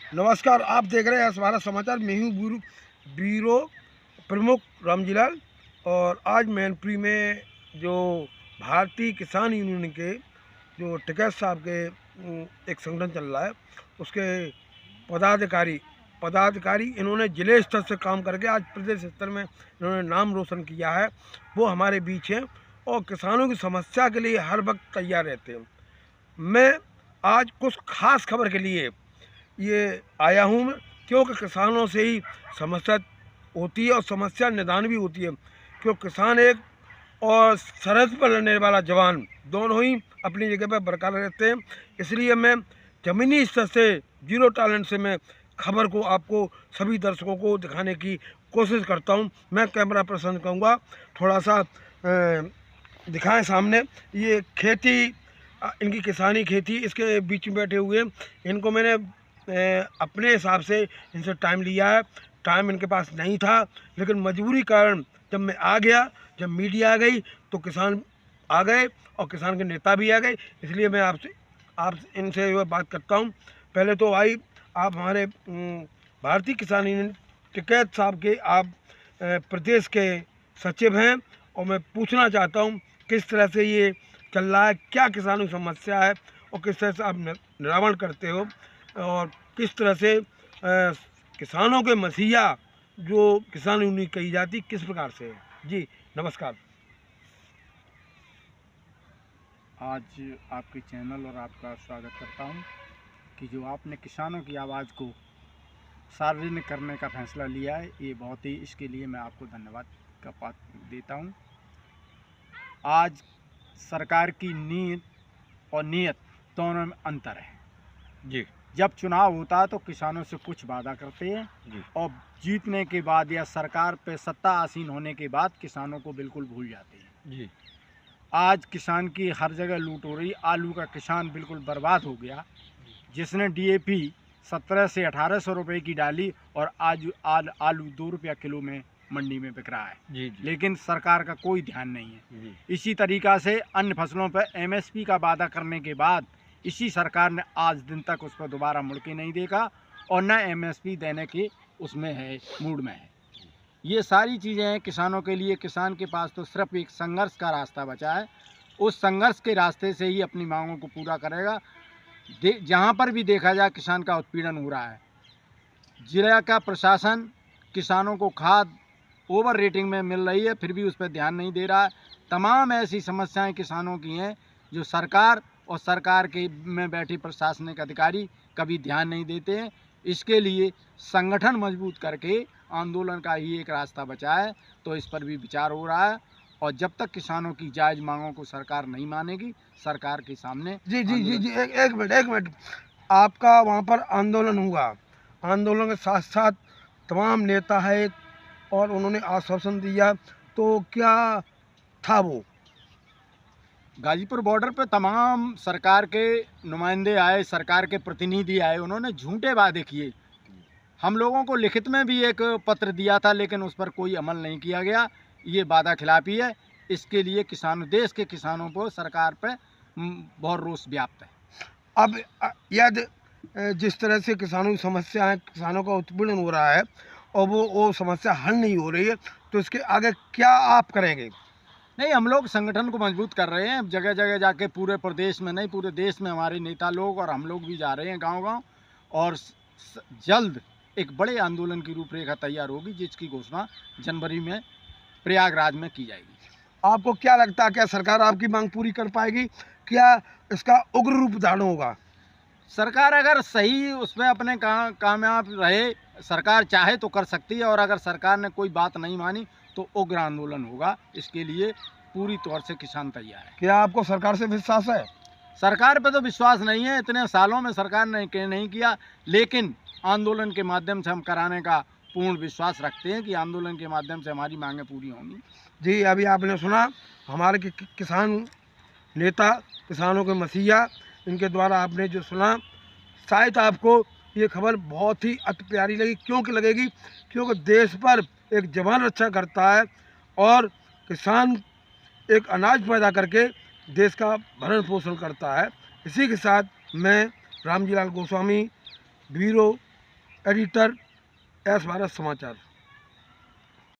नमस्कार, आप देख रहे हैं सवारा समाचार। मैं हूँ ब्यूरो प्रमुख रामजीलाल। और आज मैनपुरी में जो भारतीय किसान यूनियन के जो टिकैत साहब के एक संगठन चल रहा है, उसके पदाधिकारी इन्होंने जिले स्तर से काम करके आज प्रदेश स्तर में इन्होंने नाम रोशन किया है। वो हमारे बीच हैं और किसानों की समस्या के लिए हर वक्त तैयार रहते हैं। मैं आज कुछ खास खबर के लिए ये आया हूँ मैं, क्योंकि किसानों से ही समस्या होती है और समस्या निदान भी होती है। क्योंकि किसान एक और सरहद पर लड़ने वाला जवान दोनों ही अपनी जगह पर बरकरार रहते हैं। इसलिए मैं ज़मीनी स्तर से जीरो टैलेंट से मैं खबर को आपको सभी दर्शकों को दिखाने की कोशिश करता हूं। मैं कैमरा पसंद करूँगा, थोड़ा सा दिखाएं सामने। ये खेती, इनकी किसानी खेती, इसके बीच में बैठे हुए हैं। इनको मैंने अपने हिसाब से इनसे टाइम लिया है। टाइम इनके पास नहीं था, लेकिन मजबूरी कारण जब मैं आ गया, जब मीडिया आ गई, तो किसान आ गए और किसान के नेता भी आ गए। इसलिए मैं आप इनसे बात करता हूँ। पहले तो आप हमारे भारतीय किसान यूनियन टिकैत साहब के आप प्रदेश के सचिव हैं, और मैं पूछना चाहता हूँ किस तरह से ये चल रहा है, क्या किसानों की समस्या है और किस तरह से आप निरावरण करते हो, और किस तरह से किसानों के मसीहा जो किसान यूनियन कही जाती किस प्रकार से है। जी नमस्कार। आज आपके चैनल और आपका स्वागत करता हूं कि जो आपने किसानों की आवाज़ को सार्वजनिक करने का फैसला लिया है, ये बहुत ही, इसके लिए मैं आपको धन्यवाद का पात्र देता हूं। आज सरकार की नीयत और नियत दोनों में अंतर है। जी। जब चुनाव होता है तो किसानों से कुछ वादा करते हैं जी। और जीतने के बाद या सरकार पे सत्ता आसीन होने के बाद किसानों को बिल्कुल भूल जाते हैं। जी। आज किसान की हर जगह लूट हो रही। आलू का किसान बिल्कुल बर्बाद हो गया, जिसने डीएपी 1700 से 1800 रुपये की डाली और आज आलू 2 रुपया किलो में मंडी में बिक रहा है। जी। जी। लेकिन सरकार का कोई ध्यान नहीं है। जी। इसी तरीक़ा से अन्य फसलों पर एमएसपी का वादा करने के बाद इसी सरकार ने आज दिन तक उस पर दोबारा मुड़ के नहीं देखा और न एमएसपी देने के उसमें है, मूड में है। ये सारी चीज़ें हैं किसानों के लिए। किसान के पास तो सिर्फ एक संघर्ष का रास्ता बचा है। उस संघर्ष के रास्ते से ही अपनी मांगों को पूरा करेगा। जहाँ पर भी देखा जाए किसान का उत्पीड़न हो रहा है। जिला का प्रशासन किसानों को खाद ओवर रेटिंग में मिल रही है, फिर भी उस पर ध्यान नहीं दे रहा है। तमाम ऐसी समस्याएं किसानों की हैं जो सरकार और सरकार के में बैठे प्रशासनिक अधिकारी कभी ध्यान नहीं देते हैं। इसके लिए संगठन मजबूत करके आंदोलन का ही एक रास्ता बचा है, तो इस पर भी विचार हो रहा है। और जब तक किसानों की जायज़ मांगों को सरकार नहीं मानेगी, सरकार के सामने जी जी जी जी एक मिनट। आपका वहाँ पर आंदोलन हुआ, आंदोलन के साथ साथ तमाम नेता है और उन्होंने आश्वासन दिया, तो क्या था वो? गाजीपुर बॉर्डर पे तमाम सरकार के नुमाइंदे आए, सरकार के प्रतिनिधि आए, उन्होंने झूठे वादे किए। हम लोगों को लिखित में भी एक पत्र दिया था, लेकिन उस पर कोई अमल नहीं किया गया। ये वादा खिलाफी है। इसके लिए देश के किसानों पर सरकार पे बहुत रोष व्याप्त है। अब यदि जिस तरह से किसानों की समस्या है, किसानों का उत्पीड़न हो रहा है और वो समस्या हल नहीं हो रही है, तो इसके आगे क्या आप करेंगे? नहीं, हम लोग संगठन को मजबूत कर रहे हैं। जगह जगह जाके, पूरे प्रदेश में नहीं, पूरे देश में हमारे नेता लोग और हम लोग भी जा रहे हैं गांव-गांव, और जल्द एक बड़े आंदोलन की रूपरेखा तैयार होगी, जिसकी घोषणा जनवरी में प्रयागराज में की जाएगी। आपको क्या लगता है, क्या सरकार आपकी मांग पूरी कर पाएगी? क्या इसका उग्र रूप धारण होगा? सरकार अगर सही उसमें अपने कामयाब रहे, सरकार चाहे तो कर सकती है, और अगर सरकार ने कोई बात नहीं मानी तो उग्र आंदोलन होगा। इसके लिए पूरी तौर से किसान तैयार है। क्या आपको सरकार से विश्वास है? सरकार पे तो विश्वास नहीं है, इतने सालों में सरकार ने नहीं किया, लेकिन आंदोलन के माध्यम से हम कराने का पूर्ण विश्वास रखते हैं कि आंदोलन के माध्यम से हमारी मांगें पूरी होंगी। जी, अभी आपने सुना हमारे किसान नेता, किसानों के मसीहा, इनके द्वारा आपने जो सुना, शायद आपको ये खबर बहुत ही अति प्यारी लगी। क्योंकि लगेगी, क्योंकि देश पर एक जवान रक्षा करता है और किसान एक अनाज पैदा करके देश का भरण पोषण करता है। इसी के साथ मैं Ramjilal Goswami, bureau editor S Bharat समाचार।